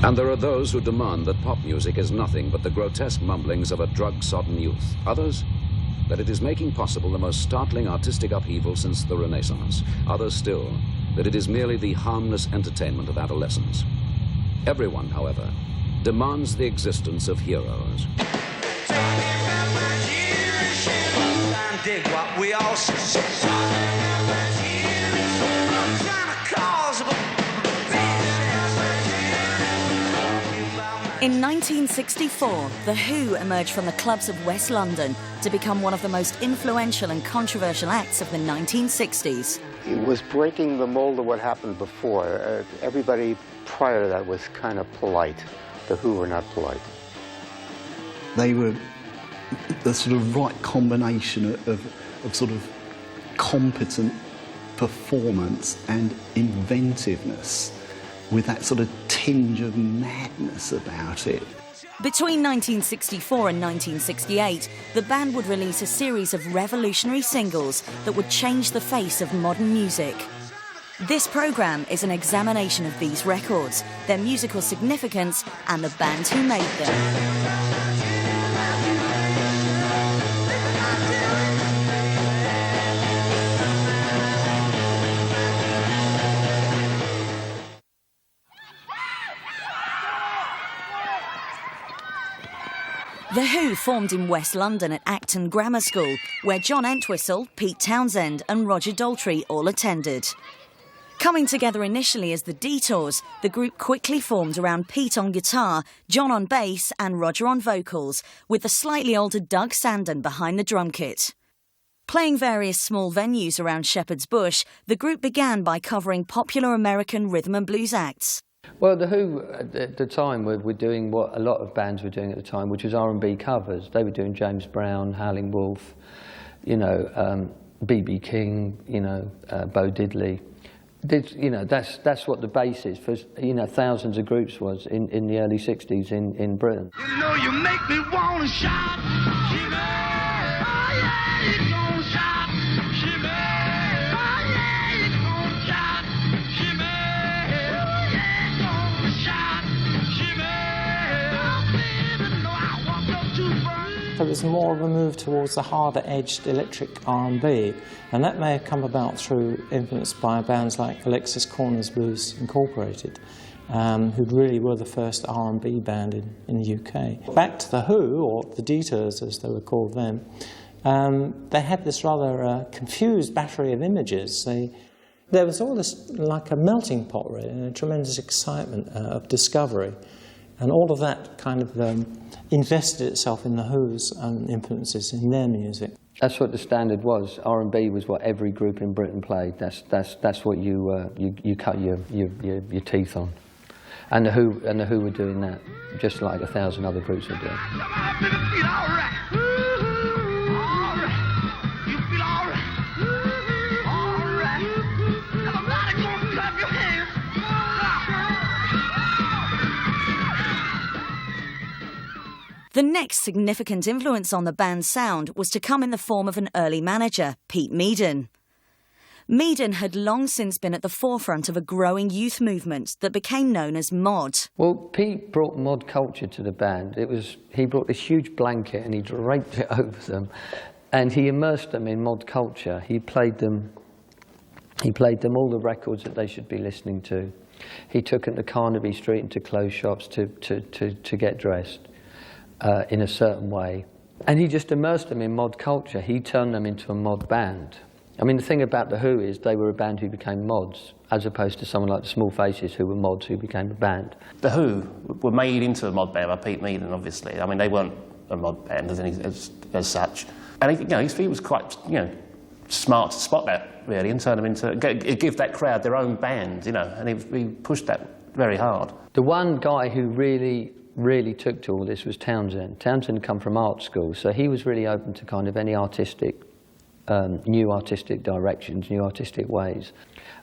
And there are those who demand that pop music is nothing but the grotesque mumblings of a drug-sodden youth. Others, that it is making possible the most startling artistic upheaval since the Renaissance. Others still, that it is merely the harmless entertainment of adolescence. Everyone, however, demands the existence of heroes. In 1964, The Who emerged from the clubs of West London to become one of the most influential and controversial acts of the 1960s. It was breaking the mold of what happened before. Everybody prior to that was kind of polite. The Who were not polite. They were the sort of right combination of sort of competent performance and inventiveness, with that sort of tinge of madness about it. Between 1964 and 1968, the band would release a series of revolutionary singles that would change the face of modern music. This programme is an examination of these records, their musical significance and the band who made them. The Who formed in West London at Acton Grammar School, where John Entwistle, Pete Townsend and Roger Daltrey all attended. Coming together initially as the Detours, the group quickly formed around Pete on guitar, John on bass and Roger on vocals, with the slightly altered Doug Sandon behind the drum kit. Playing various small venues around Shepherd's Bush, the group began by covering popular American rhythm and blues acts. Well, The Who at the time were doing what a lot of bands were doing at the time, which was R&B covers. They were doing James Brown, Howlin' Wolf, you know, B.B. King, you know, Bo Diddley. You know, that's what the basis for, you know, thousands of groups was in the early 60s in Britain. You know, you make me want to shout, shiver, oh yeah, you gon' shout, shiver, oh yeah, you gon' shout, shiver, oh yeah, you gon' shout, shiver, oh baby, no, I walked up too far. There was more of a move towards the harder-edged electric R&B, and that may have come about through influence by bands like Alexis Corner's Blues Incorporated, who really were the first R&B band in the UK. Back to The Who, or the Detours as they were called then, they had this rather confused battery of images. There was all this like a melting pot, really, and a tremendous excitement of discovery. And all of that kind of invested itself in The Who's influences in their music. That's what the standard was. R&B was what every group in Britain played. That's what you cut your teeth on. And the Who were doing that, just like 1,000 other groups were doing. The next significant influence on the band's sound was to come in the form of an early manager, Pete Meaden. Meaden had long since been at the forefront of a growing youth movement that became known as mod. Well, Pete brought mod culture to the band. He brought this huge blanket and he draped it over them, and he immersed them in mod culture. He played them all the records that they should be listening to. He took them to Carnaby Street and to clothes shops to get dressed in a certain way. And he just immersed them in mod culture. He turned them into a mod band. I mean, the thing about The Who is they were a band who became mods, as opposed to someone like the Small Faces, who were mods who became a band. The Who were made into a mod band by Pete Meaden, obviously. I mean, they weren't a mod band as such. And he was quite, smart to spot that, really, and turn them into, give that crowd their own band, and he pushed that very hard. The one guy who really took to all this was Townsend. Townsend had come from art school, so he was really open to kind of any new artistic directions, new artistic ways.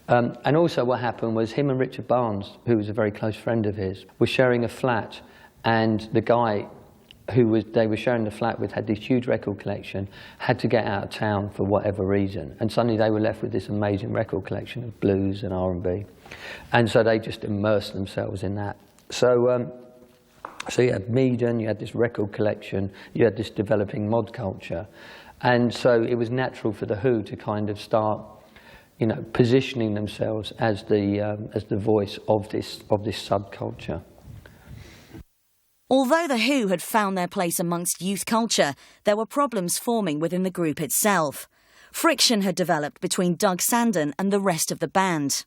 And also what happened was him and Richard Barnes, who was a very close friend of his, were sharing a flat, and the guy they were sharing the flat with had this huge record collection, had to get out of town for whatever reason, and suddenly they were left with this amazing record collection of blues and R&B. And so they just immersed themselves in that. So you had Meaden, you had this record collection, you had this developing mod culture, and so it was natural for the Who to kind of start, you know, positioning themselves as the voice of this subculture. Although the Who had found their place amongst youth culture, there were problems forming within the group itself. Friction had developed between Doug Sandon and the rest of the band.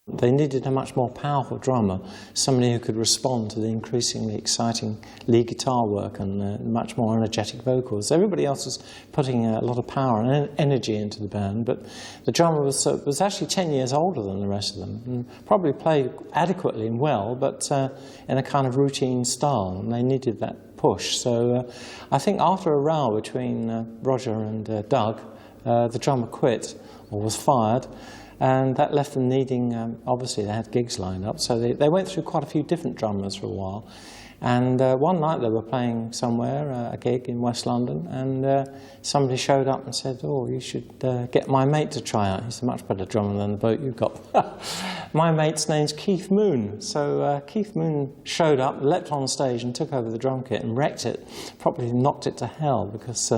They needed a much more powerful drummer, somebody who could respond to the increasingly exciting lead guitar work and much more energetic vocals. Everybody else was putting a lot of power and energy into the band, but the drummer was actually 10 years older than the rest of them, and probably played adequately and well, but in a kind of routine style, and they needed that push. So I think after a row between Roger and Doug, the drummer quit, or was fired, and that left them needing, obviously they had gigs lined up, so they went through quite a few different drummers for a while. And one night they were playing somewhere, a gig in West London, and somebody showed up and said, "Oh, you should get my mate to try out. He's a much better drummer than the bloke you've got." My mate's name's Keith Moon. So Keith Moon showed up, leapt on stage and took over the drum kit and wrecked it, probably knocked it to hell, because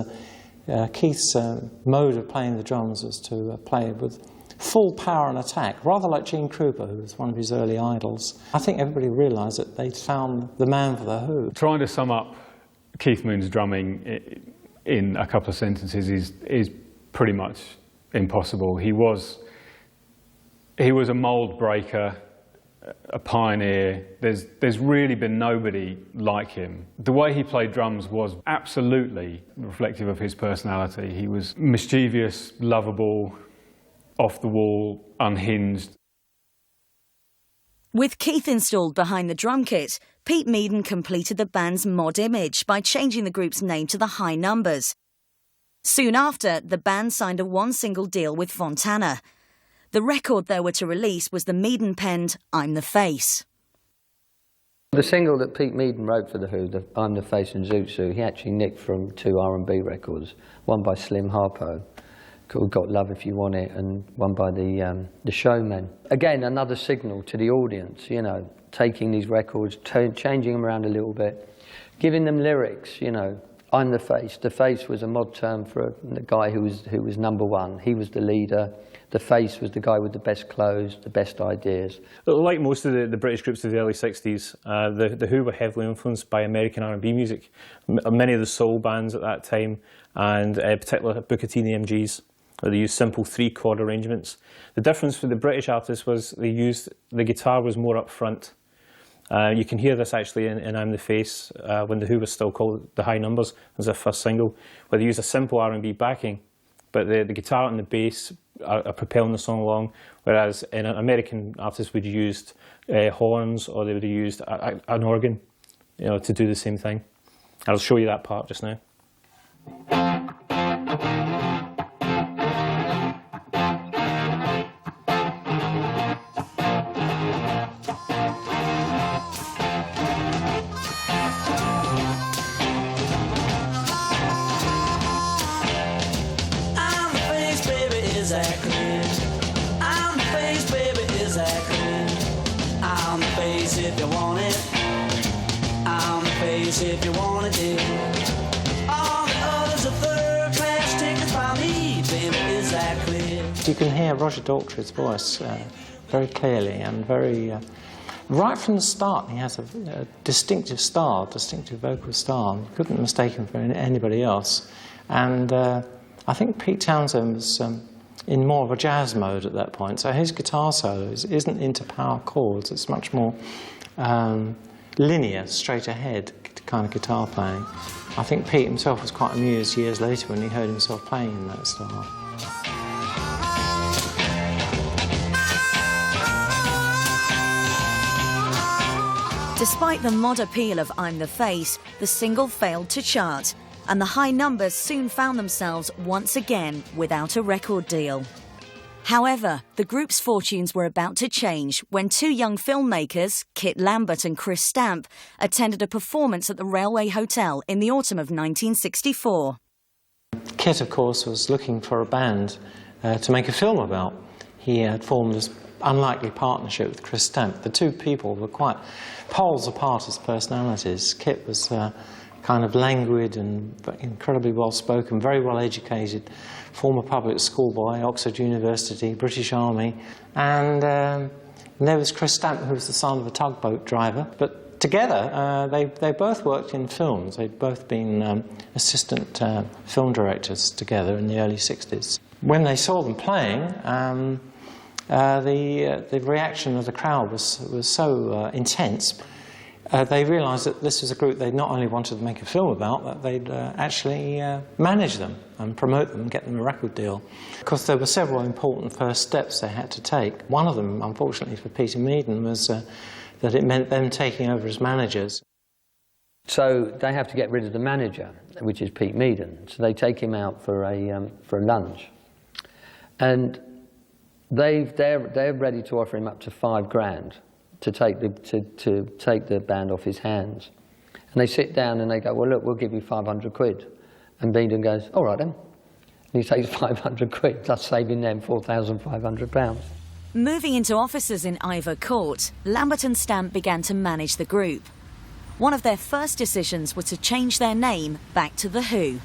Keith's mode of playing the drums was to play with full power and attack, rather like Gene Krupa, who was one of his early idols. I think everybody realised that they'd found the man for the Who. Trying to sum up Keith Moon's drumming in a couple of sentences is pretty much impossible. He was a mould breaker, a pioneer. There's really been nobody like him. The way he played drums was absolutely reflective of his personality. He was mischievous, lovable, off the wall, unhinged. With Keith installed behind the drum kit, Pete Meaden completed the band's mod image by changing the group's name to the High Numbers. Soon after, the band signed a one-single deal with Fontana. The record they were to release was the Meaden-penned I'm the Face. The single that Pete Meaden wrote for the Who, I'm the Face and Zoot Suit, he actually nicked from two R&B records, one by Slim Harpo, called Got Love If You Want It, and one by the Showmen. Again, another signal to the audience, you know, taking these records, changing them around a little bit, giving them lyrics, you know. I'm the Face. The Face was a mod term for the guy who was number one. He was the leader. The Face was the guy with the best clothes, the best ideas. Like most of the British groups of the early 60s, the Who were heavily influenced by American R&B music. Many of the soul bands at that time, and particularly Booker T and the MGs. They used simple three-chord arrangements. The difference for the British artists was the guitar was more up front. You can hear this actually in I'm the Face, when the Who was still called the High Numbers as their first single, where they used a simple R&B backing, but the guitar and the bass are propelling the song along, whereas in American artists would have used horns, or they would have used an organ, you know, to do the same thing. I'll show you that part just now. If you want it, I'm the Face if you want it, dear. All the others are third-class tickets by me, baby, is that clear? You can hear Roger Daltrey's voice very clearly and very... right from the start, he has a distinctive style, distinctive vocal style. You couldn't mistake him for anybody else. And I think Pete Townsend was in more of a jazz mode at that point. So his guitar solo isn't into power chords, it's much more linear, straight ahead kind of guitar playing. I think Pete himself was quite amused years later when he heard himself playing in that style. Despite the mod appeal of I'm the Face, the single failed to chart, and the High Numbers soon found themselves once again without a record deal. However, the group's fortunes were about to change when two young filmmakers, Kit Lambert and Chris Stamp, attended a performance at the Railway Hotel in the autumn of 1964. Kit, of course, was looking for a band to make a film about. He had formed unlikely partnership with Chris Stamp. The two people were quite poles apart as personalities. Kit was kind of languid and incredibly well spoken, very well educated, former public school boy, Oxford University, British Army, and there was Chris Stamp, who was the son of a tugboat driver. But together, they both worked in films. They'd both been assistant film directors together in the early 60s. When they saw them playing, the reaction of the crowd was so intense. They realised that this was a group they not only wanted to make a film about, but they'd actually manage them and promote them and get them a record deal. Of course, there were several important first steps they had to take. One of them, unfortunately for Peter Meaden, was that it meant them taking over as managers. So they have to get rid of the manager, which is Pete Meaden. So they take him out for a lunch. And they're ready to offer him up to $5,000 to take the band off his hands. And they sit down and they go, well, look, we'll give you 500 quid. And Meaden goes, all right then. And he takes 500 quid, thus saving them £4,500. Moving into offices in Ivor Court, Lambert and Stamp began to manage the group. One of their first decisions was to change their name back to The Who.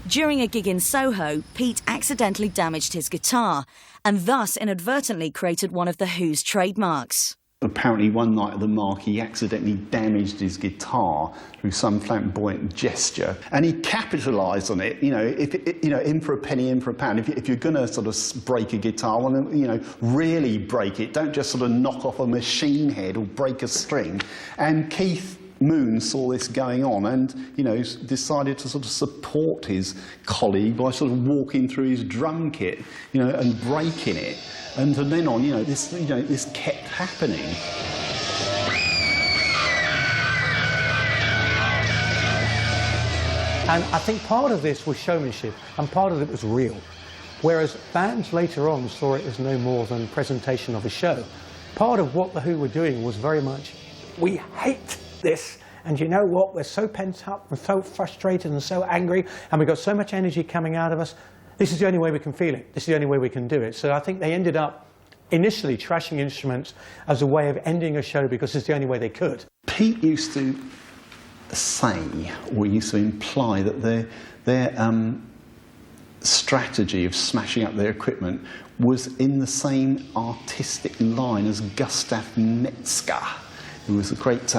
During a gig in Soho, Pete accidentally damaged his guitar and thus inadvertently created one of The Who's trademarks. Apparently one night at the Mark he accidentally damaged his guitar through some flamboyant gesture, and he capitalised on it. You know, in for a penny, in for a pound. If you're going to sort of break a guitar, well, really break it. Don't just sort of knock off a machine head or break a string. And Keith Moon saw this going on and, decided to sort of support his colleague by sort of walking through his drum kit, and breaking it. And from then on, this kept happening. And I think part of this was showmanship, and part of it was real. Whereas bands later on saw it as no more than presentation of a show. Part of what The Who were doing was very much, we hate this, and you know what, we're so pent up, we're so frustrated and so angry, and we've got so much energy coming out of us. This is the only way we can feel it. This is the only way we can do it. So I think they ended up initially trashing instruments as a way of ending a show because it's the only way they could. Pete used to say, or used to imply, that their strategy of smashing up their equipment was in the same artistic line as Gustav Metzger, who was a great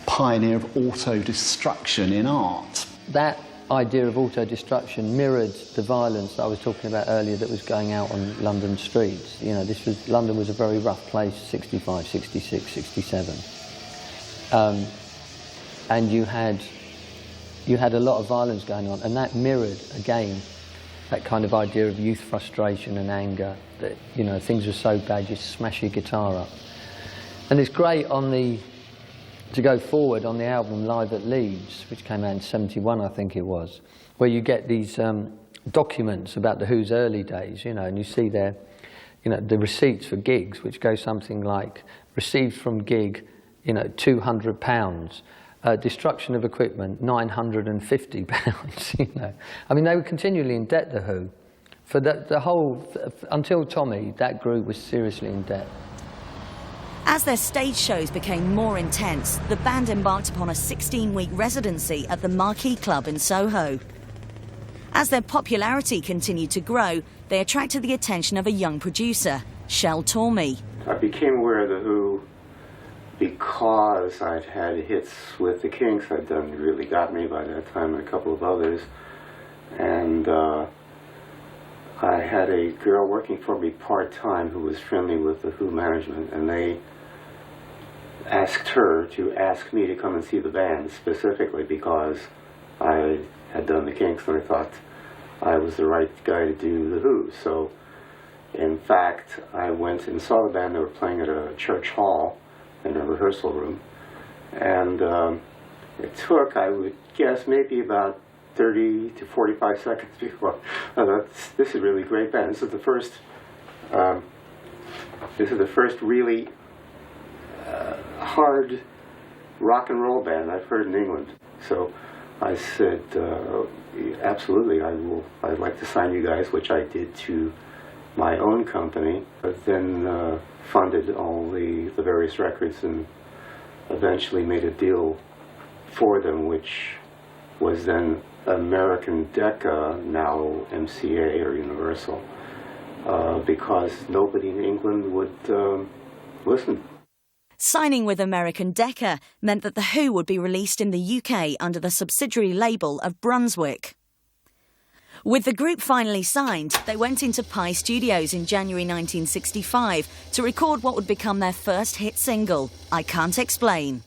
pioneer of auto-destruction in art. That idea of auto-destruction mirrored the violence that I was talking about earlier that was going out on London streets. London was a very rough place, 65, 66, 67. And you had a lot of violence going on, and that mirrored, again, that kind of idea of youth frustration and anger, that, things are so bad, you smash your guitar up. And it's great to go forward on the album Live at Leeds, which came out in '71, I think it was, where you get these documents about The Who's early days, and you see their, the receipts for gigs, which go something like, received from gig, £200, destruction of equipment, £950, I mean, they were continually in debt, The Who. For the whole, until Tommy, that group was seriously in debt. As their stage shows became more intense, the band embarked upon a 16-week residency at the Marquee Club in Soho. As their popularity continued to grow, they attracted the attention of a young producer, Shel Talmy. I became aware of The Who because I'd had hits with the Kinks. I'd done Really Got Me by that time and a couple of others. And I had a girl working for me part-time who was friendly with The Who management, and they asked her to ask me to come and see the band, specifically because I had done the Kinks and I thought I was the right guy to do The Who. So, in fact, I went and saw the band. They were playing at a church hall in a rehearsal room, and it took, I would guess, maybe about 30 to 45 seconds before I thought, this is a really great band. This is the first really hard rock and roll band I've heard in England. So I said, absolutely, I'd like to sign you guys, which I did to my own company, but then funded all the various records and eventually made a deal for them, which was then American Decca, now MCA or Universal, because nobody in England would listen. Signing with American Decca meant that The Who would be released in the UK under the subsidiary label of Brunswick. With the group finally signed, they went into Pye Studios in January 1965 to record what would become their first hit single, I Can't Explain.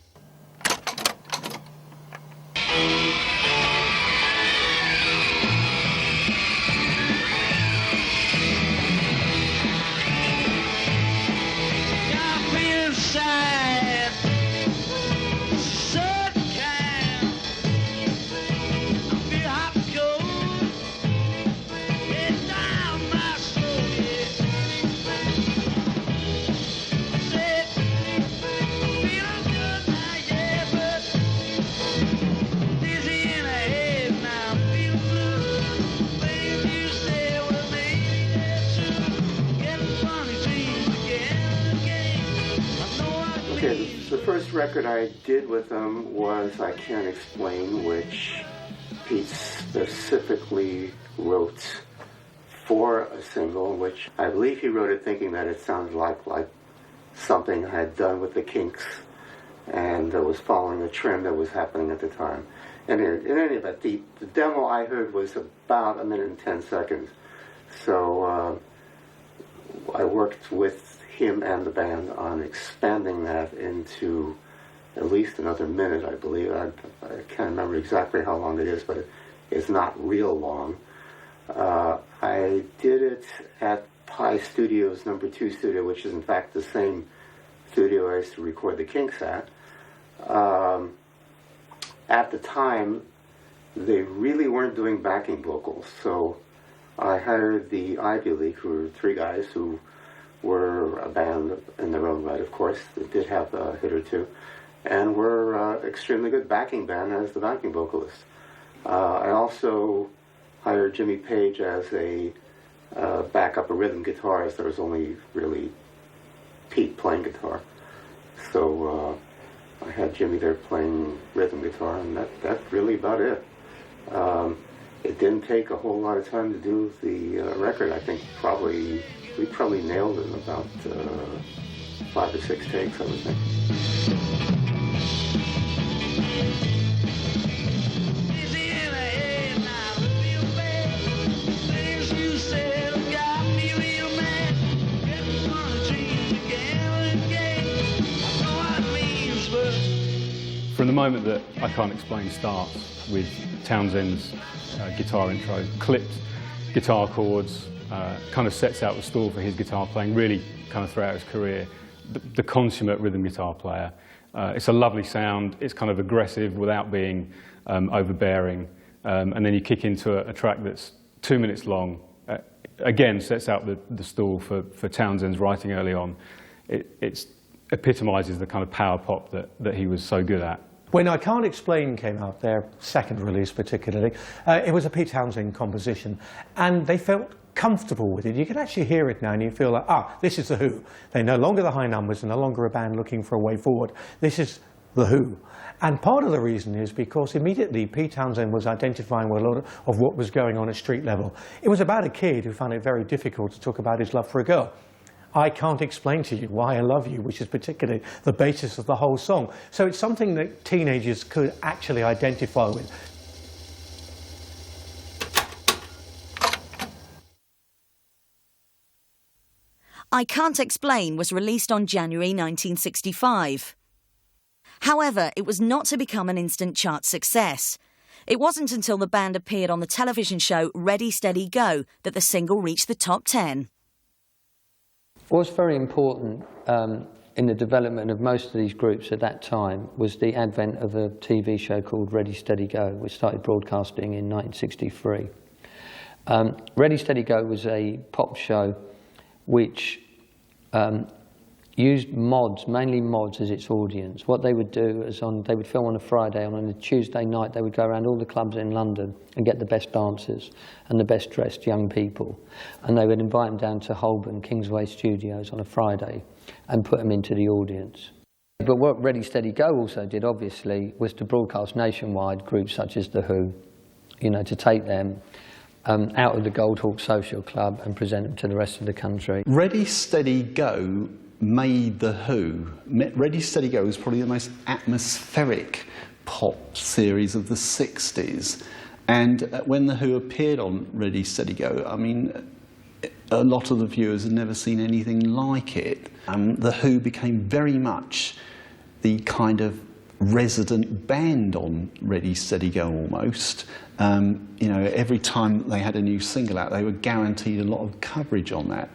The first record I did with them was I Can't Explain, which Pete specifically wrote for a single, which I believe he wrote it thinking that it sounded like something I had done with the Kinks, and that was following a trend that was happening at the time. And in any event, the demo I heard was about 1 minute and 10 seconds. So I worked with him and the band on expanding that into at least another minute, I believe. I can't remember exactly how long it is, but it's not real long. I did it at Pye Studios number 2 studio, which is in fact the same studio I used to record the Kinks at. At the time, they really weren't doing backing vocals, so I hired the Ivy League, who were 3 guys who were a band in their own right, of course. They did have a hit or two, and were extremely good backing band as the backing vocalist. I also hired Jimmy Page as a backup, a rhythm guitarist. There was only really Pete playing guitar. So I had Jimmy there playing rhythm guitar, and that's really about it. It didn't take a whole lot of time to do the record. I think we probably nailed it in about 5 or 6 takes, I would think. From the moment that I Can't Explain starts with Townsend's guitar intro, clipped guitar chords, kind of sets out the stall for his guitar playing really kind of throughout his career. The consummate rhythm guitar player. It's a lovely sound, it's kind of aggressive without being overbearing, and then you kick into a track that's 2 minutes long. Again, sets out the stall for Townsend's writing early on. It epitomises the kind of power pop that he was so good at. When I Can't Explain came out, their second release particularly, it was a Pete Townsend composition, and they felt comfortable with it. You can actually hear it now and you feel like, this is The Who. They're no longer the high numbers and no longer a band looking for a way forward. This is The Who. And part of the reason is because immediately Pete Townsend was identifying with a lot of what was going on at street level. It was about a kid who found it very difficult to talk about his love for a girl. I can't explain to you why I love you, which is particularly the basis of the whole song. So it's something that teenagers could actually identify with. I Can't Explain was released on January 1965. However, it was not to become an instant chart success. It wasn't until the band appeared on the television show Ready, Steady, Go that the single reached the top 10. What's very important in the development of most of these groups at that time was the advent of a TV show called Ready, Steady, Go, which started broadcasting in 1963. Ready, Steady, Go was a pop show which used mods, mainly mods, as its audience. What they would do is they would film on a Friday, and on a Tuesday night they would go around all the clubs in London and get the best dancers and the best dressed young people. And they would invite them down to Holborn, Kingsway Studios on a Friday and put them into the audience. But what Ready Steady Go also did, obviously, was to broadcast nationwide groups such as The Who, you know, to take them out of the Goldhawk Social Club and present them to the rest of the country. Ready Steady Go made The Who. Ready Steady Go was probably the most atmospheric pop series of the 60s. And when The Who appeared on Ready Steady Go, I mean, a lot of the viewers had never seen anything like it. The Who became very much the kind of resident band on Ready Steady Go almost. You know, every time they had a new single out, they were guaranteed a lot of coverage on that.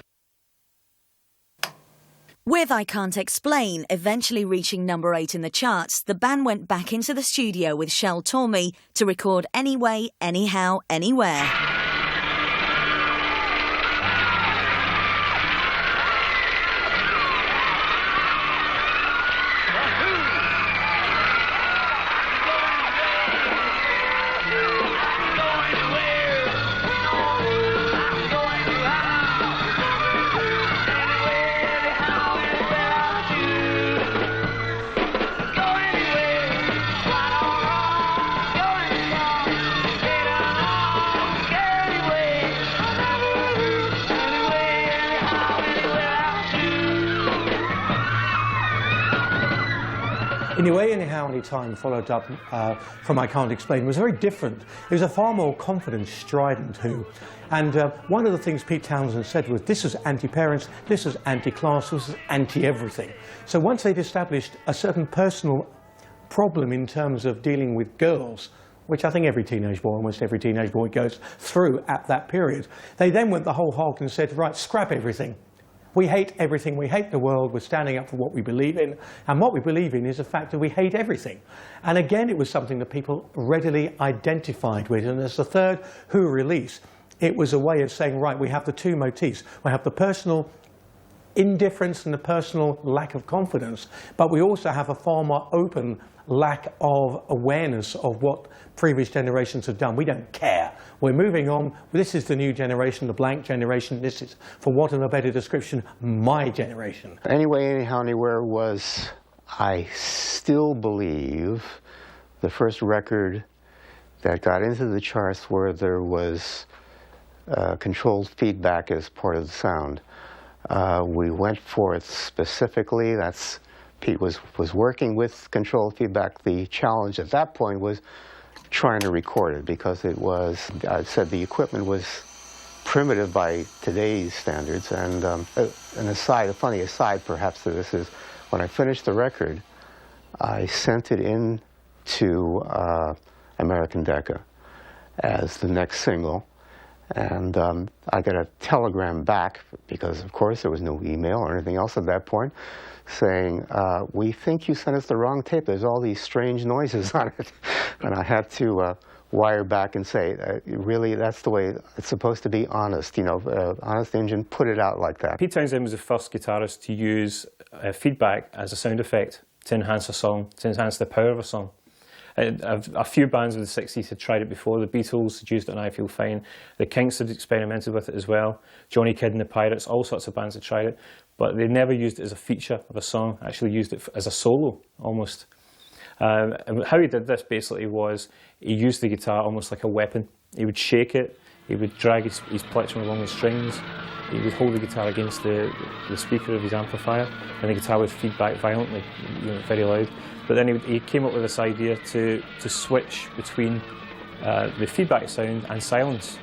With I Can't Explain eventually reaching number 8 in the charts, the band went back into the studio with Shel Talmy to record Anyway, Anyhow, Anywhere. Anyway, Anyhow, Anytime, followed up from I Can't Explain, was very different. It was a far more confident, strident Who. And one of the things Pete Townsend said was, this is anti-parents, this is anti-class, this is anti-everything. So once they'd established a certain personal problem in terms of dealing with girls, which I think every teenage boy, almost every teenage boy goes through at that period, they then went the whole hog and said, right, scrap everything. We hate everything, we hate the world, we're standing up for what we believe in, and what we believe in is the fact that we hate everything. And again, it was something that people readily identified with, and as the third Who release, it was a way of saying, right, we have the two motifs. We have the personal indifference and the personal lack of confidence, but we also have a far more open lack of awareness of what previous generations have done. We don't care. We're moving on. This is the new generation, the blank generation. This is, for want of a better description, my generation. Anyway, Anyhow, Anywhere was, I still believe, the first record that got into the charts where there was controlled feedback as part of the sound. We went for it specifically. That's Pete was working with controlled feedback. The challenge at that point was trying to record it because it was, I said, the equipment was primitive by today's standards. And an aside, a funny aside perhaps to this is, when I finished the record, I sent it in to American Decca as the next single. And I got a telegram back, because of course there was no email or anything else at that point, saying, we think you sent us the wrong tape. There's all these strange noises on it. And I had to wire back and say, really, that's the way it's supposed to be, honest. You know, Honest Engine put it out like that. Pete Townsend was the first guitarist to use feedback as a sound effect to enhance a song, to enhance the power of a song. A few bands of the 60s had tried it before. The Beatles had used it on I Feel Fine. The Kinks had experimented with it as well. Johnny Kidd and the Pirates, all sorts of bands had tried it. But they never used it as a feature of a song, actually used it as a solo, almost. And how he did this, basically, was he used the guitar almost like a weapon. He would shake it, he would drag his plectrum along the strings, he would hold the guitar against the speaker of his amplifier, and the guitar would feedback violently, you know, very loud. But then he came up with this idea to switch between the feedback sound and silence.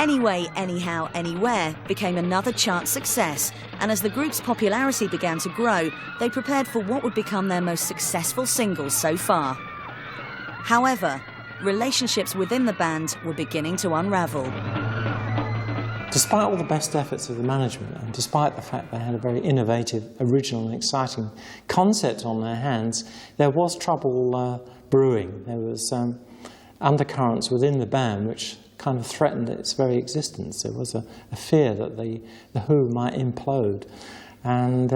Anyway, Anyhow, Anywhere became another chart success, and as the group's popularity began to grow, they prepared for what would become their most successful single so far. However, relationships within the band were beginning to unravel. Despite all the best efforts of the management, and despite the fact they had a very innovative, original and exciting concept on their hands, there was trouble brewing. There was undercurrents within the band which kind of threatened its very existence. There was a fear that the Who might implode. And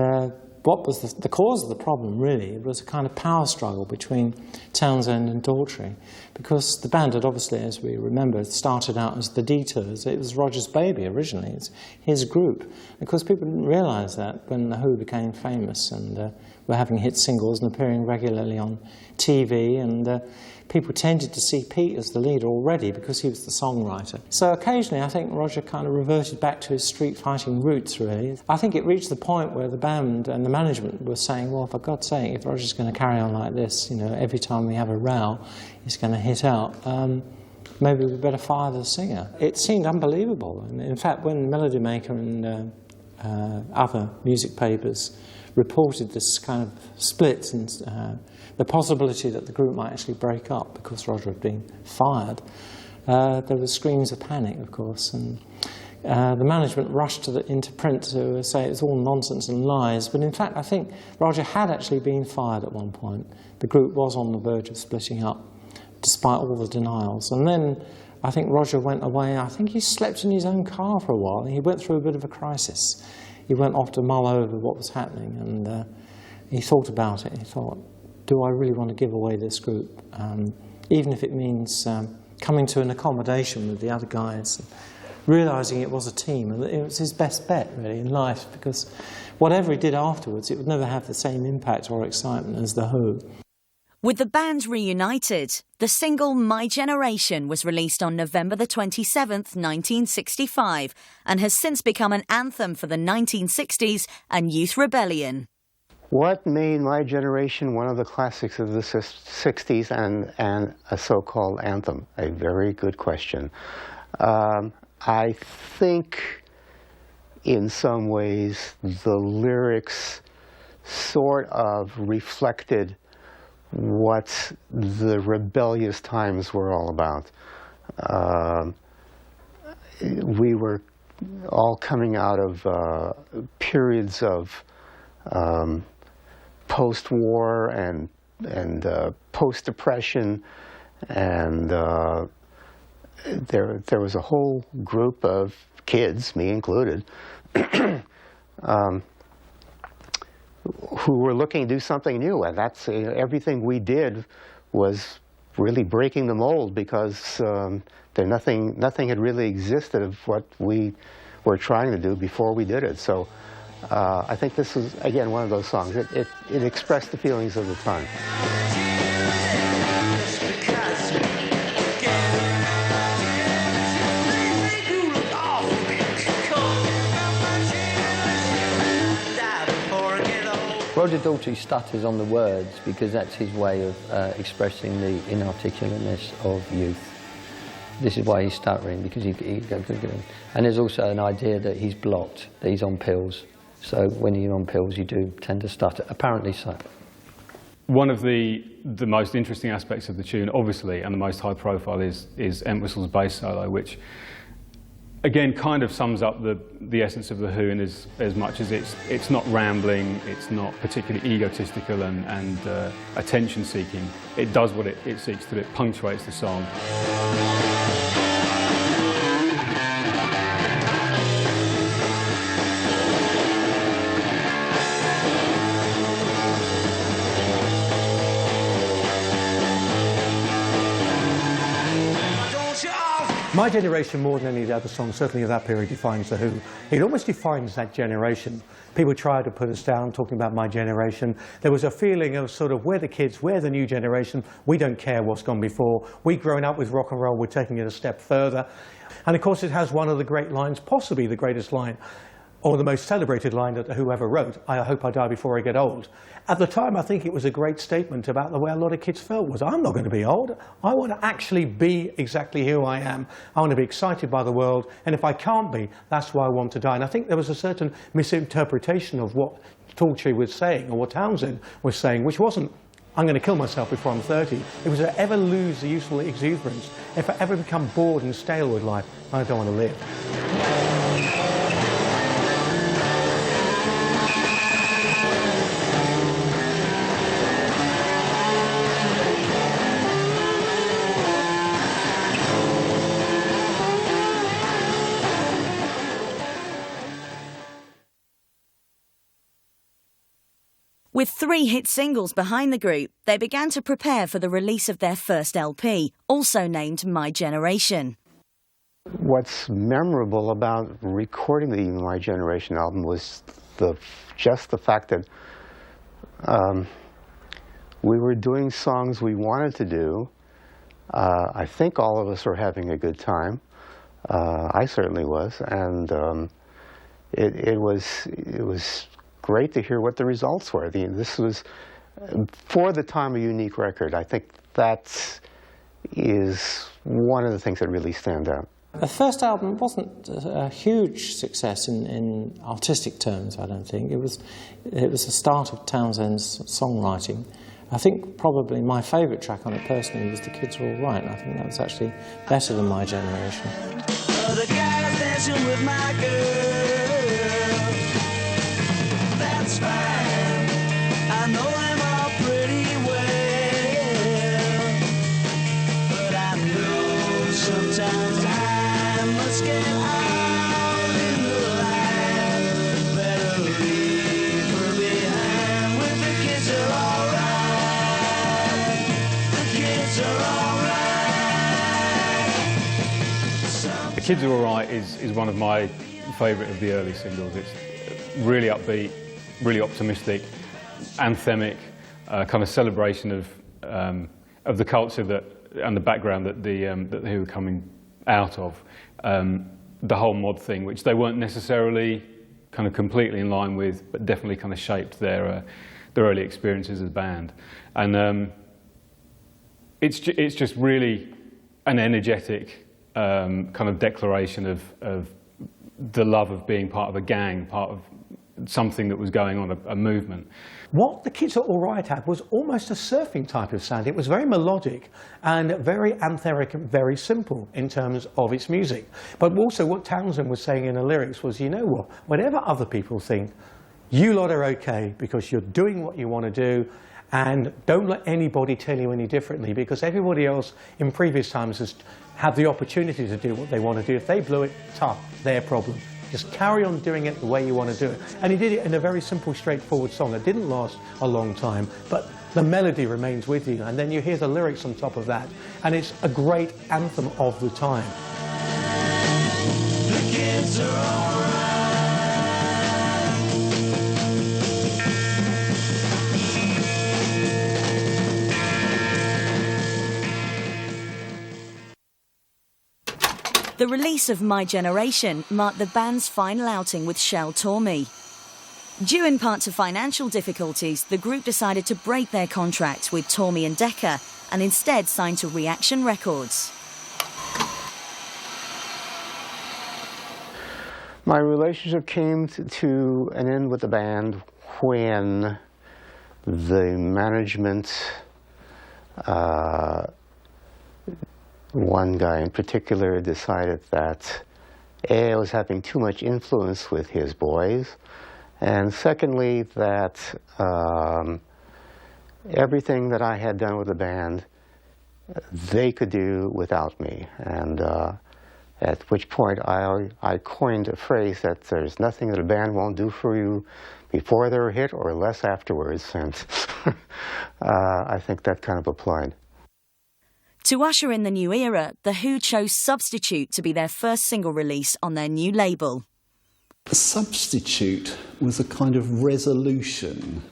what was the cause of the problem, really? It was a kind of power struggle between Townsend and Daltrey, because the band had obviously, as we remember, started out as the Detours. It was Roger's baby originally. It's his group. And of course, people didn't realise that when the Who became famous and were having hit singles and appearing regularly on TV, and people tended to see Pete as the leader already because he was the songwriter. So occasionally I think Roger kind of reverted back to his street fighting roots, really. I think it reached the point where the band and the management were saying, well, for God's sake, if Roger's going to carry on like this, you know, every time we have a row, he's going to hit out, maybe we better fire the singer. It seemed unbelievable. And in fact, when Melody Maker and other music papers reported this kind of split and the possibility that the group might actually break up because Roger had been fired, there were screams of panic, of course, and the management rushed into print to say it was all nonsense and lies, but in fact I think Roger had actually been fired at one point. The group was on the verge of splitting up, despite all the denials. And then I think Roger went away. I think he slept in his own car for a while. He went through a bit of a crisis. He went off to mull over what was happening, and he thought about it. He thought, do I really want to give away this group? Even if it means coming to an accommodation with the other guys, realising it was a team, and it was his best bet, really, in life, because whatever he did afterwards, it would never have the same impact or excitement as The Who. With the band reunited, the single My Generation was released on November the 27th, 1965, and has since become an anthem for the 1960s and youth rebellion. What made My Generation one of the classics of the 60s and a so-called anthem? A very good question. I think in some ways the lyrics sort of reflected what the rebellious times were all about. We were all coming out of periods of post-war and post-depression, and there was a whole group of kids, me included, who were looking to do something new, and that's everything we did was really breaking the mold, because nothing had really existed of what we were trying to do before we did it. So I think this is, again, one of those songs. It expressed the feelings of the time. Roger Daltrey stutters on the words because that's his way of expressing the inarticulateness of youth. This is why he's stuttering, because he and there's also an idea that he's blocked, that he's on pills. So when you're on pills, you do tend to stutter, apparently so. One of the most interesting aspects of the tune, obviously, and the most high profile is Entwistle's bass solo, which again kind of sums up the essence of The Who, in as much as it's not rambling, it's not particularly egotistical and attention seeking. It does what it seeks to do. It punctuates the song. My Generation, more than any of the other songs, certainly of that period, defines The Who. It almost defines that generation. People tried to put us down talking about My Generation. There was a feeling of sort of, we're the kids, we're the new generation, we don't care what's gone before. We've grown up with rock and roll, we're taking it a step further. And of course it has one of the great lines, possibly the greatest line or the most celebrated line that whoever wrote, I hope I die before I get old. At the time, I think it was a great statement about the way a lot of kids felt, was I'm not going to be old. I want to actually be exactly who I am. I want to be excited by the world, and if I can't be, that's why I want to die. And I think there was a certain misinterpretation of what Daltrey was saying, or what Townsend was saying, which wasn't, I'm going to kill myself before I'm 30. It was, if I ever lose the useful exuberance, if I ever become bored and stale with life, I don't want to live. With 3 hit singles behind the group, they began to prepare for the release of their first LP, also named My Generation. What's memorable about recording the My Generation album was just the fact that we were doing songs we wanted to do. I think all of us were having a good time. I certainly was, and it was great to hear what the results were. This was, for the time, a unique record. I think that is one of the things that really stand out. The first album wasn't a huge success in artistic terms, I don't think. It was the start of Townsend's songwriting. I think probably my favourite track on it personally was The Kids Are All Right. I think that was actually better than My Generation. The guy's dancing with my girl. That's fine. I know them all pretty well. But I know sometimes I must get out in the light. Better leave her behind with The Kids Are All Right. The Kids Are All Right. The Kids Are All Right is one of my favourite of the early singles. It's really upbeat, really optimistic, anthemic, kind of celebration of the culture that and the background that the Who were coming out of. The whole mod thing, which they weren't necessarily kind of completely in line with, but definitely kind of shaped their early experiences as a band. And it's just really an energetic kind of declaration of the love of being part of a gang, part of something that was going on, a movement. What The Kids Are All Right had was almost a surfing type of sound. It was very melodic and very anthemic and very simple in terms of its music. But also what Townsend was saying in the lyrics was, you know what, whatever other people think, you lot are okay because you're doing what you want to do, and don't let anybody tell you any differently, because everybody else in previous times has had the opportunity to do what they want to do. If they blew it, tough, their problem. Just carry on doing it the way you want to do it. And he did it in a very simple, straightforward song. It didn't last a long time, but the melody remains with you. And then you hear the lyrics on top of that. And it's a great anthem of the time. The kids are all right. The release of My Generation marked the band's final outing with Shel Talmy. Due in part to financial difficulties, the group decided to break their contract with Talmy and Decca and instead signed to Reaction Records. My relationship came to an end with the band when the management, one guy in particular, decided that A, I was having too much influence with his boys, and secondly, that everything that I had done with the band, they could do without me. And at which point I coined a phrase that there's nothing that a band won't do for you before they're hit or less afterwards, and I think that kind of applied. To usher in the new era, The Who chose Substitute to be their first single release on their new label. Substitute was a kind of resolution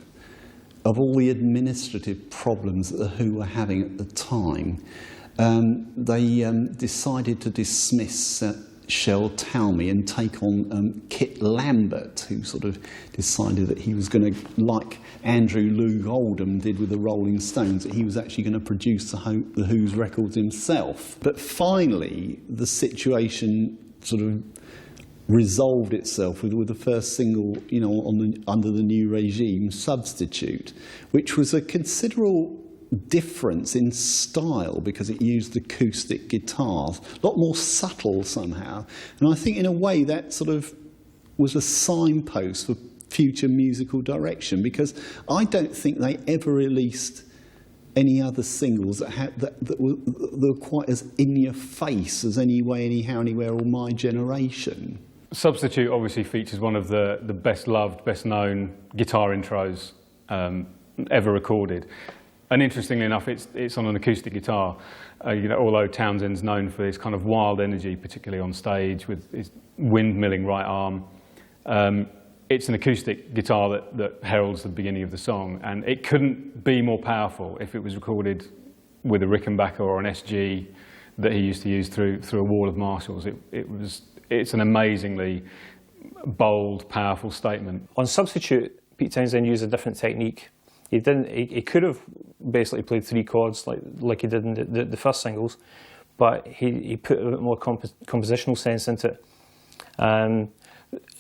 of all the administrative problems that The Who were having at the time. They decided to dismiss Shel Talmy and take on Kit Lambert, who sort of decided that he was going to, like Andrew Loog Oldham did with the Rolling Stones, that he was actually going to produce the Who's records himself. But finally, the situation sort of resolved itself with the first single, you know, under the new regime, Substitute, which was a considerable difference in style because it used acoustic guitars, a lot more subtle somehow. And I think in a way that sort of was a signpost for future musical direction, because I don't think they ever released any other singles that were quite as in your face as Anyway, Anyhow, Anywhere or My Generation. Substitute obviously features one of the best loved, best known guitar intros ever recorded. And interestingly enough, it's on an acoustic guitar. You know, although Townsend's known for his kind of wild energy, particularly on stage with his windmilling right arm, it's an acoustic guitar that heralds the beginning of the song, and it couldn't be more powerful if it was recorded with a Rickenbacker or an SG that he used to use through a wall of Marshalls. It's an amazingly bold, powerful statement. On Substitute, Pete Townsend used a different technique. He could have basically played 3 chords like he did in the first singles, but he put a bit more compositional sense into it.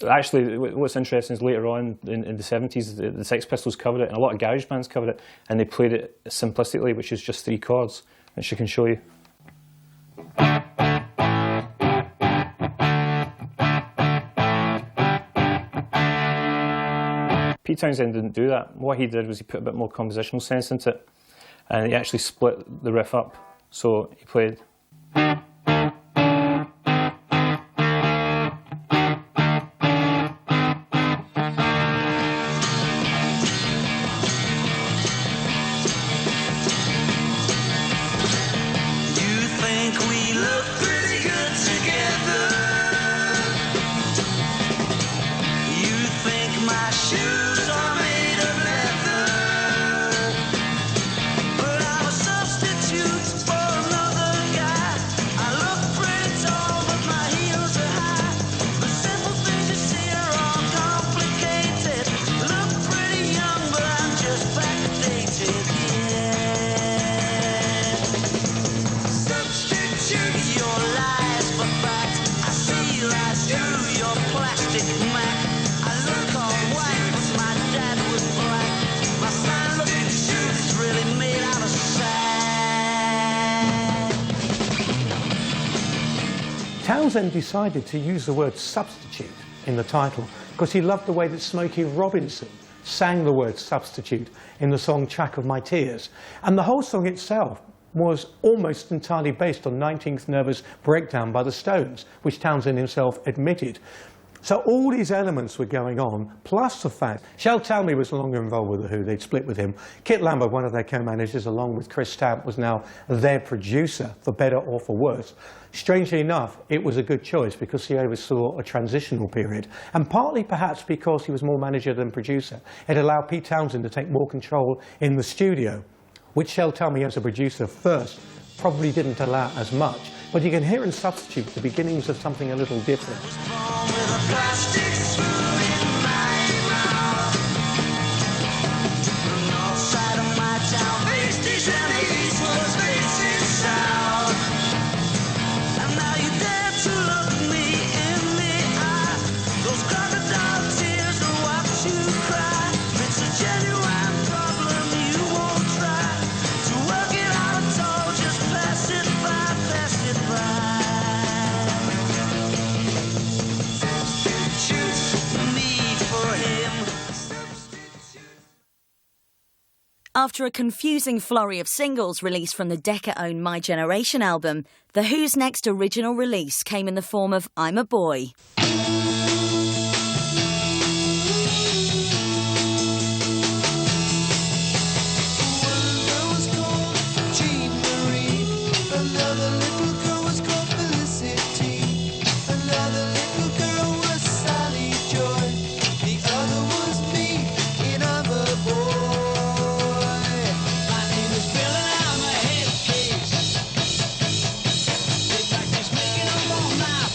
Actually, what's interesting is later on in the 70s, the Sex Pistols covered it, and a lot of garage bands covered it, and they played it simplistically, which is just 3 chords, which I can show you. Pete Townsend didn't do that. What he did was he put a bit more compositional sense into it, and he actually split the riff up. So he played. Townsend decided to use the word substitute in the title because he loved the way that Smokey Robinson sang the word substitute in the song Track of My Tears. And the whole song itself was almost entirely based on 19th Nervous Breakdown by the Stones, which Townsend himself admitted. So all these elements were going on, plus the fact Shel Talmy was no longer involved with The Who, they'd split with him. Kit Lambert, one of their co-managers, along with Chris Stamp, was now their producer, for better or for worse. Strangely enough, it was a good choice because he oversaw a transitional period, and partly perhaps because he was more manager than producer. It allowed Pete Townsend to take more control in the studio, which Shel Talmy as a producer first probably didn't allow as much. But you can hear in Substitute the beginnings of something a little different. After a confusing flurry of singles released from the Decca-owned My Generation album, The Who's next original release came in the form of I'm a Boy.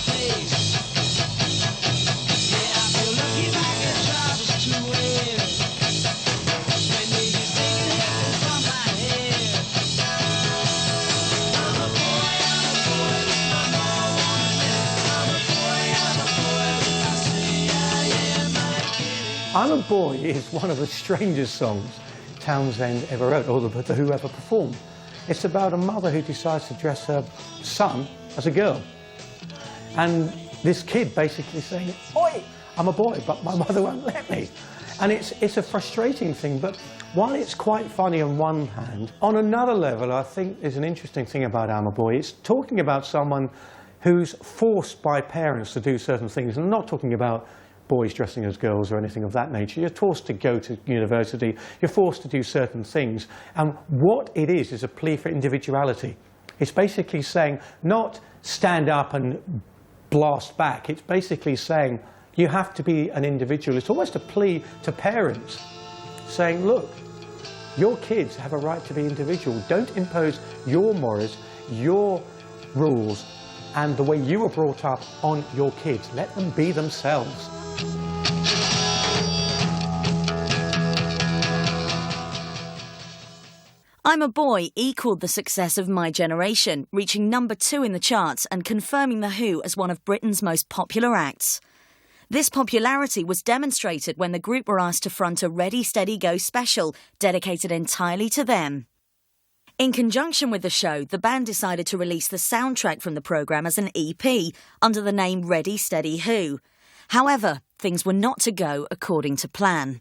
Face. I'm a Boy is one of the strangest songs Townsend ever wrote, or the Who ever performed. It's about a mother who decides to dress her son as a girl. And this kid basically saying, "Oi, I'm a boy, but my mother won't let me." And it's a frustrating thing, but while it's quite funny on one hand, on another level, I think there's an interesting thing about I'm a Boy. It's talking about someone who's forced by parents to do certain things. And I'm not talking about boys dressing as girls or anything of that nature. You're forced to go to university. You're forced to do certain things. And what it is a plea for individuality. It's basically saying, not stand up and blast back. It's basically saying, you have to be an individual. It's almost a plea to parents, saying, look, your kids have a right to be individual. Don't impose your morals, your rules, and the way you were brought up on your kids. Let them be themselves. I'm a Boy equalled the success of My Generation, reaching number 2 in the charts and confirming The Who as one of Britain's most popular acts. This popularity was demonstrated when the group were asked to front a Ready, Steady, Go special dedicated entirely to them. In conjunction with the show, the band decided to release the soundtrack from the programme as an EP under the name Ready, Steady, Who. However, things were not to go according to plan.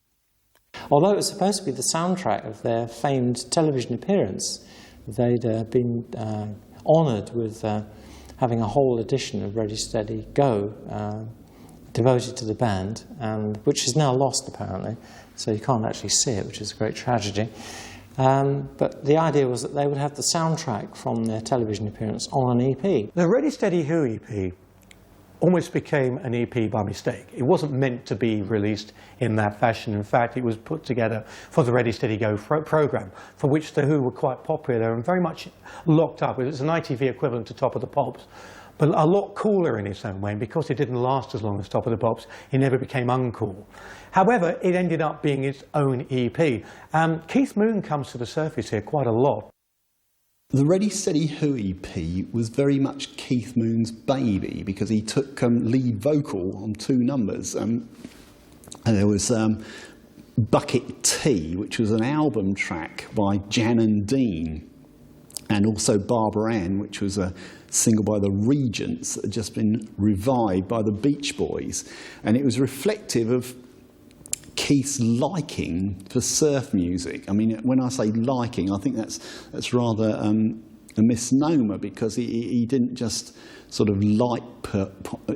Although it was supposed to be the soundtrack of their famed television appearance, they'd been honoured with having a whole edition of Ready, Steady, Go devoted to the band, which is now lost apparently, so you can't actually see it, which is a great tragedy. But the idea was that they would have the soundtrack from their television appearance on an EP. The Ready, Steady, Who EP almost became an EP by mistake. It wasn't meant to be released in that fashion. In fact, it was put together for the Ready, Steady, Go programme, for which the Who were quite popular and very much locked up. It was an ITV equivalent to Top of the Pops, but a lot cooler in its own way. And because it didn't last as long as Top of the Pops, it never became uncool. However, it ended up being its own EP. Keith Moon comes to the surface here quite a lot. The Ready, Steady, Who EP was very much Keith Moon's baby because he took lead vocal on 2 numbers. And there was Bucket Tea, which was an album track by Jan and Dean, and also Barbara Ann, which was a single by the Regents that had just been revived by the Beach Boys. And it was reflective of Keith's liking for surf music. I mean, when I say liking, I think that's rather a misnomer, because he didn't just sort of like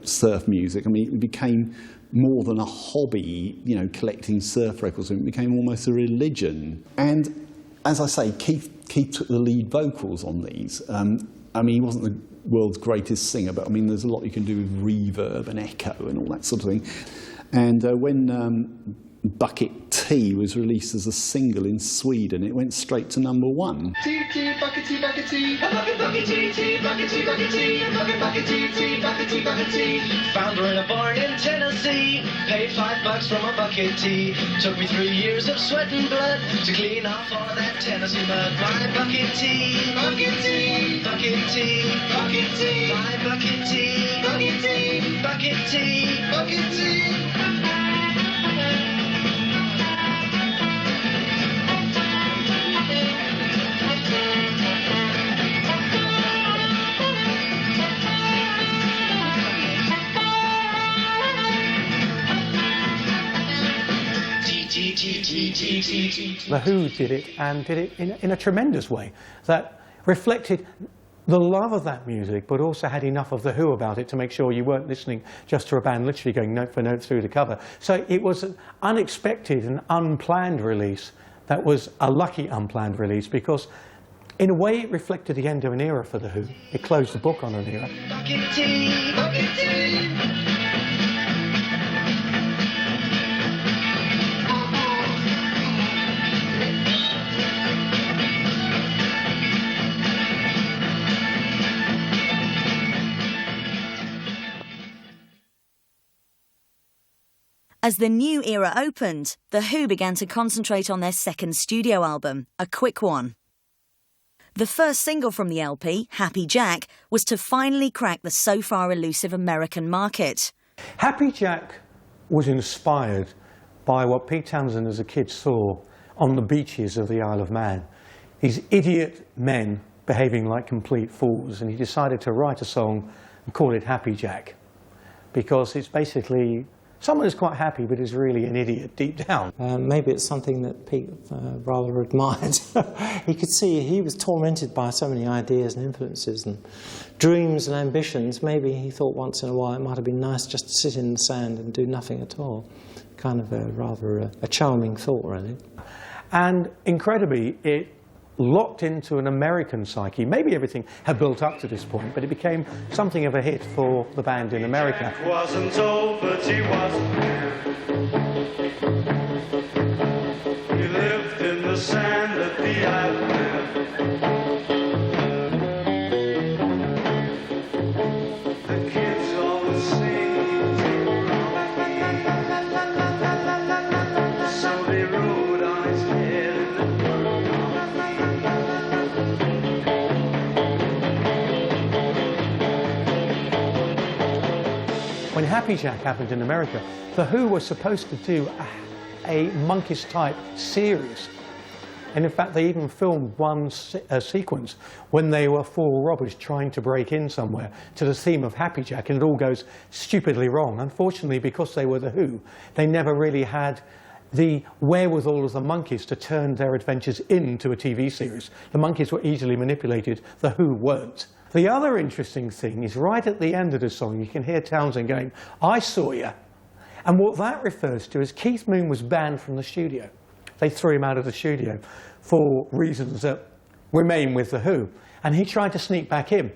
surf music. I mean, it became more than a hobby, you know, collecting surf records. It became almost a religion. And as I say, Keith took the lead vocals on these. I mean, he wasn't the world's greatest singer, but I mean, there's a lot you can do with reverb and echo and all that sort of thing. And when Bucket Tea was released as a single in Sweden, it went straight to number 1. Tea, tea, bucket tea, bucket tea. Bucket tea, tea, bucket tea, bucket tea. Bucket tea, tea, bucket tea, bucket tea. Found her in a barn in Tennessee. Paid $5 from a bucket tea. Took me 3 years of sweat and blood to clean off all of that Tennessee mud. My bucket tea, bucket tea, bucket tea, bucket tea. My bucket tea, bucket tea, bucket tea, bucket tea. The Who did it, and did it in a tremendous way that reflected the love of that music, but also had enough of The Who about it to make sure you weren't listening just to a band literally going note for note through the cover. So it was an unexpected and unplanned release that was a lucky unplanned release, because in a way it reflected the end of an era for The Who. It closed the book on an era. Bucket tea, bucket tea. As the new era opened, The Who began to concentrate on their second studio album, a quick one. The first single from the LP, Happy Jack, was to finally crack the so far elusive American market. Happy Jack was inspired by what Pete Townshend as a kid saw on the beaches of the Isle of Man. These idiot men behaving like complete fools, and he decided to write a song and call it Happy Jack, because it's basically someone who's quite happy but is really an idiot deep down. Maybe it's something that Pete rather admired. He could see he was tormented by so many ideas and influences and dreams and ambitions. Maybe he thought once in a while it might have been nice just to sit in the sand and do nothing at all. Kind of rather a charming thought, really. And incredibly, it locked into an American psyche. Maybe everything had built up to this point, but it became something of a hit for the band in America. Jack wasn't old, but he wasn't new. He lived in the sand at the island. The kids always sing, so they rode on his head. When Happy Jack happened in America, The Who were supposed to do a Monkees-type series. And in fact, they even filmed one sequence when they were four robbers trying to break in somewhere to the theme of Happy Jack, and it all goes stupidly wrong. Unfortunately, because they were The Who, they never really had the wherewithal of the Monkees to turn their adventures into a TV series. The Monkees were easily manipulated, The Who weren't. The other interesting thing is right at the end of the song, you can hear Townshend going, "I saw ya." And what that refers to is Keith Moon was banned from the studio. They threw him out of the studio for reasons that remain with The Who. And he tried to sneak back in.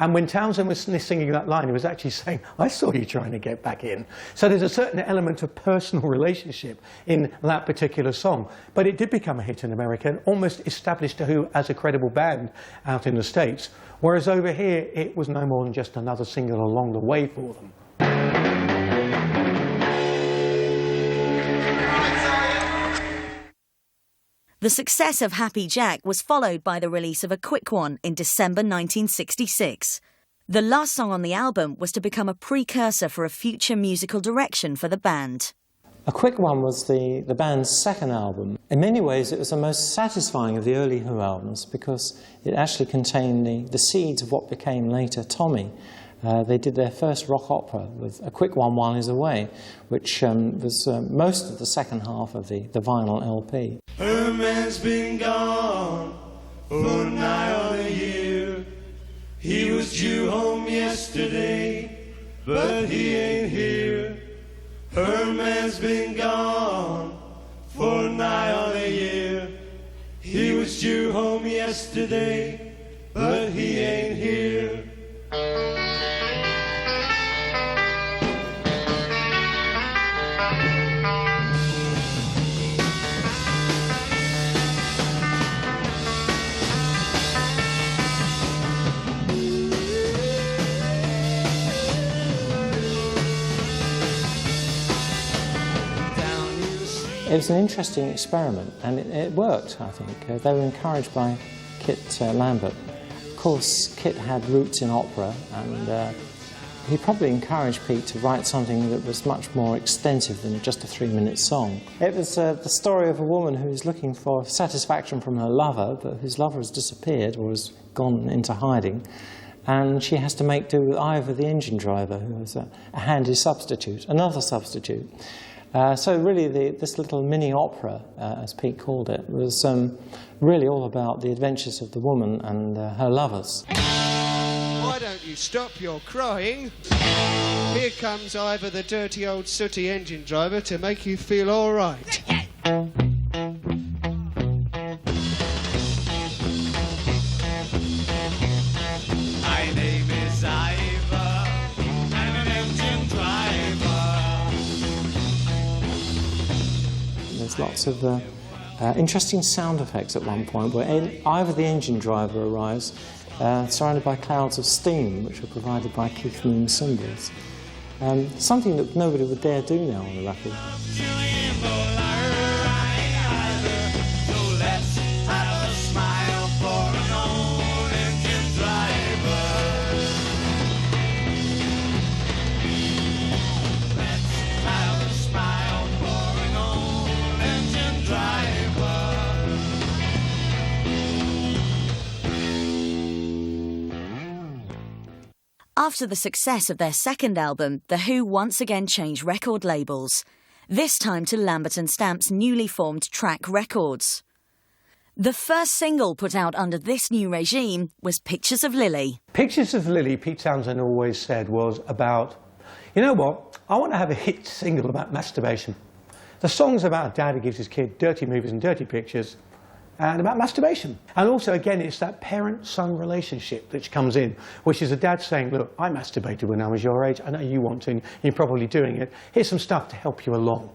And when Townshend was singing that line, he was actually saying, "I saw you trying to get back in." So there's a certain element of personal relationship in that particular song. But it did become a hit in America and almost established The Who as a credible band out in the States. Whereas over here, it was no more than just another single along the way for them. The success of Happy Jack was followed by the release of a quick one in December 1966. The last song on the album was to become a precursor for a future musical direction for the band. A Quick One was the band's second album. In many ways, it was the most satisfying of the early Who albums because it actually contained the seeds of what became later Tommy. They did their first rock opera with A Quick One While He's Away, which was most of the second half of the vinyl LP. Her man's been gone for nigh on a year. He was due home yesterday, but he ain't here. Her man's been gone for nigh on a year. He was due home yesterday, but he ain't here. It was an interesting experiment, and it worked, I think. They were encouraged by Kit Lambert. Of course, Kit had roots in opera, and he probably encouraged Pete to write something that was much more extensive than just a 3-minute song. It was the story of a woman who was looking for satisfaction from her lover, but whose lover has disappeared or has gone into hiding, and she has to make do with Ivor the engine driver, who was a handy substitute, another substitute. So really this little mini opera, as Pete called it, was really all about the adventures of the woman and her lovers. Why don't you stop your crying? Here comes Ivor the dirty old sooty engine driver to make you feel all right. My name is Ivor, I'm an engine driver. There's lots of interesting sound effects at one point where Ivor the engine driver arrives surrounded by clouds of steam which are provided by Keith Moon's cymbals. Something that nobody would dare do now on the record. After the success of their second album, The Who once again changed record labels, this time to Lambert & Stamp's newly formed Track Records. The first single put out under this new regime was Pictures of Lily. Pictures of Lily, Pete Townsend always said, was about, you know what, I want to have a hit single about masturbation. The song's about a dad who gives his kid dirty movies and dirty pictures, and about masturbation. And also, again, it's that parent-son relationship which comes in, which is a dad saying, look, I masturbated when I was your age, I know you want to, and you're probably doing it. Here's some stuff to help you along.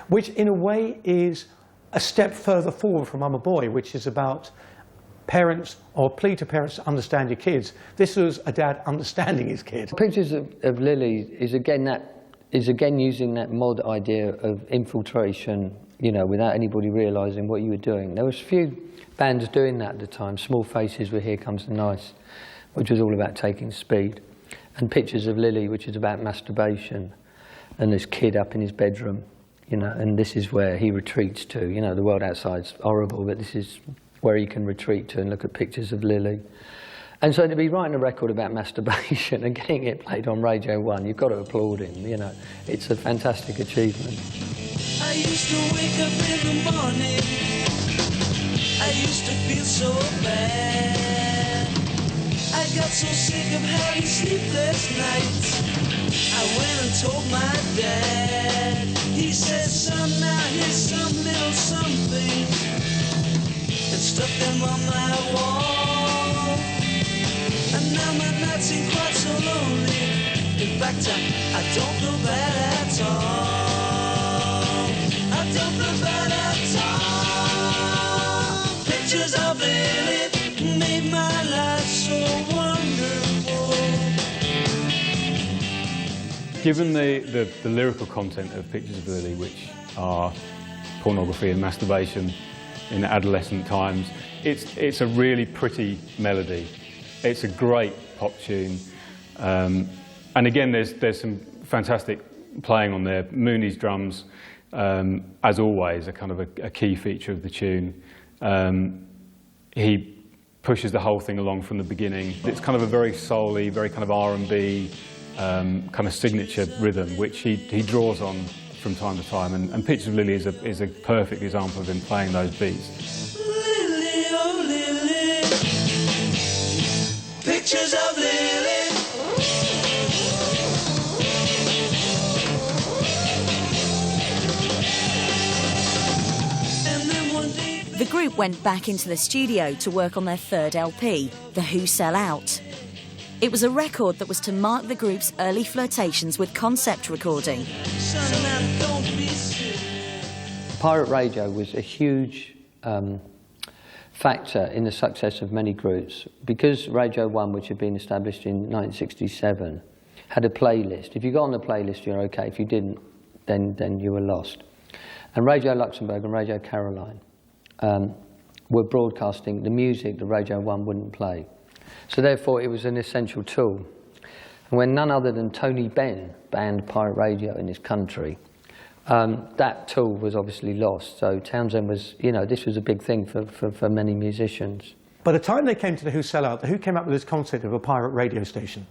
Which, in a way, is a step further forward from I'm a Boy, which is about parents, or plea to parents to understand your kids. This was a dad understanding his kid. Pictures of Lily is again using that mod idea of infiltration, you know, without anybody realising what you were doing. There was a few bands doing that at the time. Small Faces with Here Comes the Nice, which was all about taking speed. And Pictures of Lily, which is about masturbation. And this kid up in his bedroom, you know, and this is where he retreats to. You know, the world outside's horrible, but this is where he can retreat to and look at Pictures of Lily. And so to be writing a record about masturbation and getting it played on Radio 1, you've got to applaud him, you know. It's a fantastic achievement. I used to wake up in the morning, I used to feel so bad. I got so sick of having sleepless nights, I went and told my dad. He said, son, now here's some little something, and stuck them on my wall. And now my nights seem quite so lonely. In fact, I don't feel bad at all. I don't feel bad at all. Pictures of Lily made my life so wonderful. Given the lyrical content of Pictures of Lily, which are pornography and masturbation in adolescent times, it's a really pretty melody. It's a great pop tune, and again, there's some fantastic playing on there. Mooney's drums, as always, are kind of a key feature of the tune. He pushes the whole thing along from the beginning. It's kind of a very soul-y, very kind of R&B kind of signature rhythm, which he draws on from time to time. And Pictures of Lily is a perfect example of him playing those beats. Lily, oh Lily, pictures of Lily. The group went back into the studio to work on their third LP, The Who Sell Out. It was a record that was to mark the group's early flirtations with concept recording. Pirate radio was a huge factor in the success of many groups, because Radio 1, which had been established in 1967, had a playlist. If you got on the playlist, you're okay. If you didn't, then you were lost. And Radio Luxembourg and Radio Caroline were broadcasting the music that Radio 1 wouldn't play. So therefore, it was an essential tool. And when none other than Tony Benn banned pirate radio in this country, that tool was obviously lost. So Townsend was, you know, this was a big thing for many musicians. By the time they came to The Who Sell Out, The Who came up with this concept of a pirate radio station,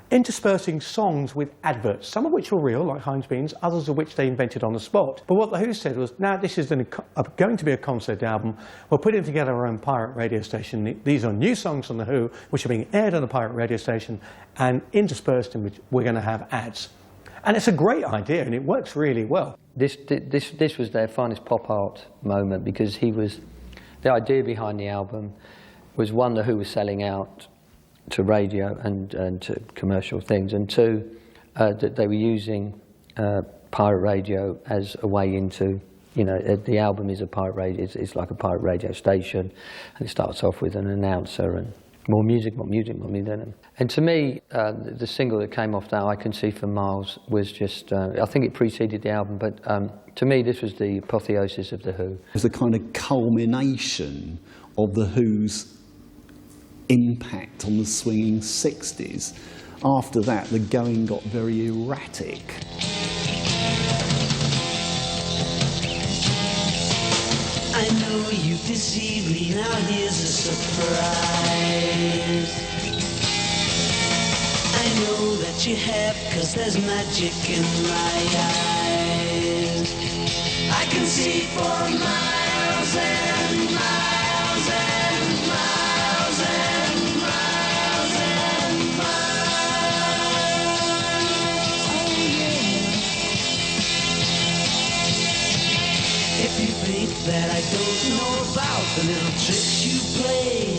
interspersing songs with adverts, some of which were real, like Heinz Beans, others of which they invented on the spot. But what The Who said was, now this is going to be a concept album, we're putting together our own pirate radio station. These are new songs from The Who, which are being aired on a pirate radio station, and interspersed in which we're going to have ads. And it's a great idea, and it works really well. This was their finest pop art moment, because the idea behind the album was, one, The Who was selling out to radio and to commercial things, and two, that they were using pirate radio as a way into, you know, the album is a pirate radio, it's like a pirate radio station, and it starts off with an announcer and more music, more music, more music. And to me, the single that came off that, I Can See for Miles, was just, I think it preceded the album, but to me this was the apotheosis of The Who. It was the kind of culmination of The Who's impact on the swinging 60s. After that, the going got very erratic. I know you deceived me, now here's a surprise. I know that you have, 'cause there's magic in my eyes. I can see for miles and miles and miles and miles and miles. Oh yeah. If you think that I don't know about the little tricks you play.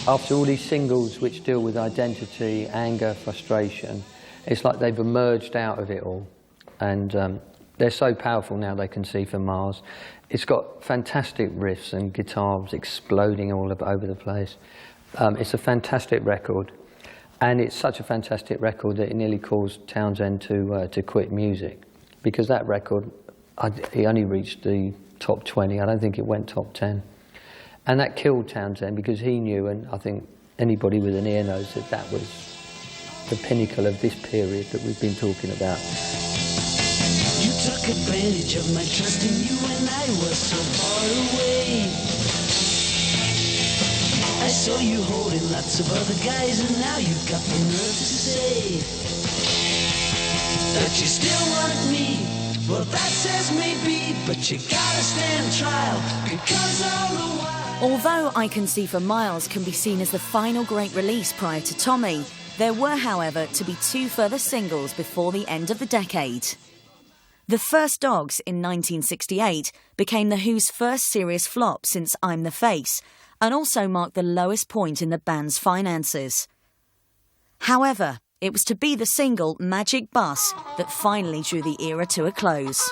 After all these singles which deal with identity, anger, frustration, it's like they've emerged out of it all. And they're so powerful now, They Can See from Mars. It's got fantastic riffs and guitars exploding all over the place. It's a fantastic record. And it's such a fantastic record that it nearly caused Townsend to quit music. Because that record, he only reached the top 20. I don't think it went top 10. And that killed Townsend because he knew, and I think anybody with an ear knows, that that was the pinnacle of this period that we've been talking about. You took advantage of my trust in you when I was so far away. I saw you holding lots of other guys, and now you've got the nerve to say that you still want me. Well, that says maybe, but you gotta stand trial, because all the while... Although I Can See for Miles can be seen as the final great release prior to Tommy, there were, however, to be 2 further singles before the end of the decade. The First Dogs in 1968 became The Who's first serious flop since I'm the Face, and also marked the lowest point in the band's finances. However, it was to be the single Magic Bus that finally drew the era to a close.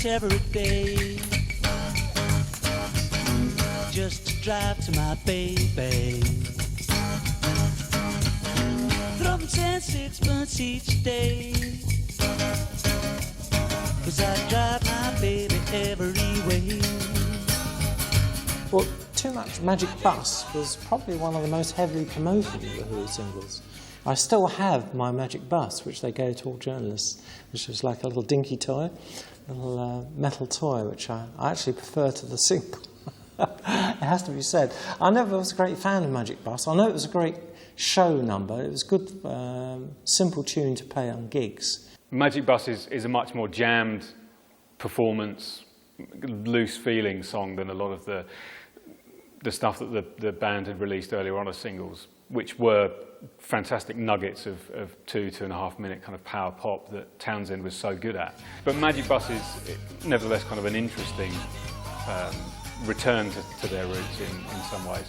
Every day, just to drive to my baby. Throw them 10 6 each day, 'cause I drive my baby every way. Well, Too Much Magic Bus was probably one of the most heavily promoted of the Who singles. I still have my Magic Bus, which they gave to all journalists, which was like a little dinky toy. Little metal toy, which I actually prefer to the single. It has to be said. I never was a great fan of Magic Bus. I know it was a great show number. It was a good, simple tune to play on gigs. Magic Bus is a much more jammed performance, loose feeling song than a lot of the stuff that the band had released earlier on as singles, which were fantastic nuggets of 2.5 minute kind of power pop that Townsend was so good at. But Magic Bus is nevertheless kind of an interesting return to their roots in some ways,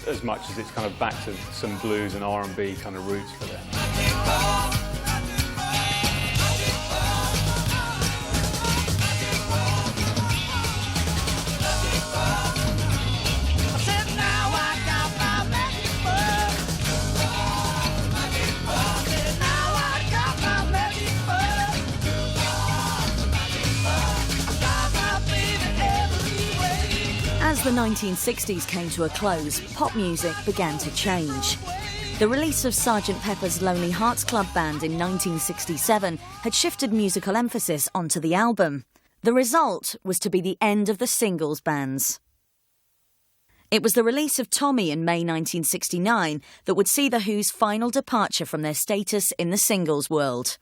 as much as it's kind of back to some blues and R&B kind of roots for them. As the 1960s came to a close, pop music began to change. The release of Sgt. Pepper's Lonely Hearts Club Band in 1967 had shifted musical emphasis onto the album. The result was to be the end of the singles bands. It was the release of Tommy in May 1969 that would see The Who's final departure from their status in the singles world.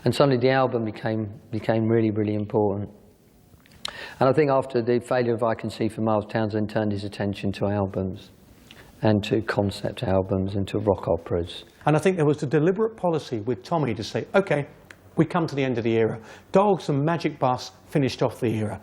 And suddenly the album became really, really important. And I think after the failure of I Can See for Miles, Townsend turned his attention to albums and to concept albums and to rock operas. And I think there was a deliberate policy with Tommy to say, OK, we come to the end of the era. Dogs and Magic Bus finished off the era.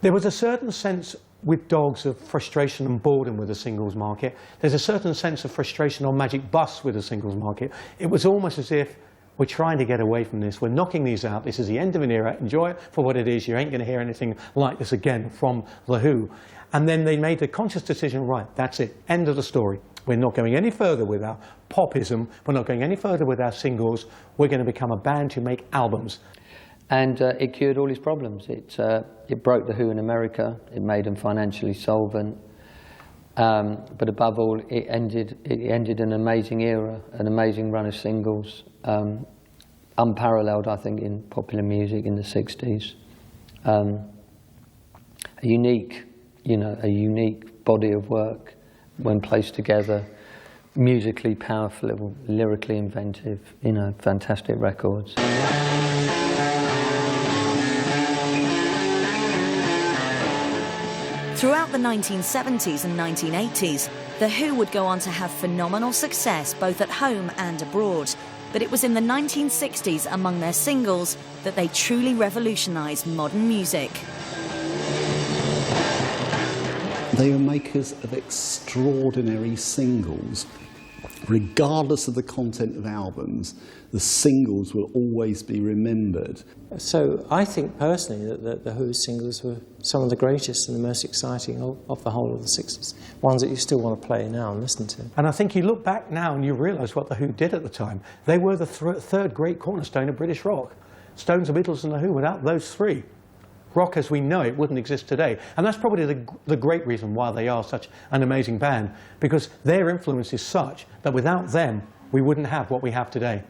There was a certain sense with Dogs of frustration and boredom with the singles market. There's a certain sense of frustration on Magic Bus with the singles market. It was almost as if we're trying to get away from this. We're knocking these out. This is the end of an era. Enjoy it for what it is. You ain't going to hear anything like this again from The Who. And then they made the conscious decision, right, that's it, end of the story. We're not going any further with our popism. We're not going any further with our singles. We're going to become a band who make albums. And it cured all his problems. It broke The Who in America. It made them financially solvent. But above all, it ended an amazing era, an amazing run of singles, unparalleled, I think, in popular music in the 60s. A unique body of work when placed together, musically powerful, lyrically inventive, fantastic records. Throughout the 1970s and 1980s, The Who would go on to have phenomenal success both at home and abroad. But it was in the 1960s, among their singles, that they truly revolutionised modern music. They were makers of extraordinary singles. Regardless of the content of albums, the singles will always be remembered. So I think personally that the Who's singles were some of the greatest and the most exciting of the whole of the 60s. Ones that you still want to play now and listen to. And I think you look back now and you realise what The Who did at the time. They were the third great cornerstone of British rock. Stones, the Beatles and The Who. Without those three, rock as we know it wouldn't exist today. And that's probably the great reason why they are such an amazing band, because their influence is such that without them we wouldn't have what we have today.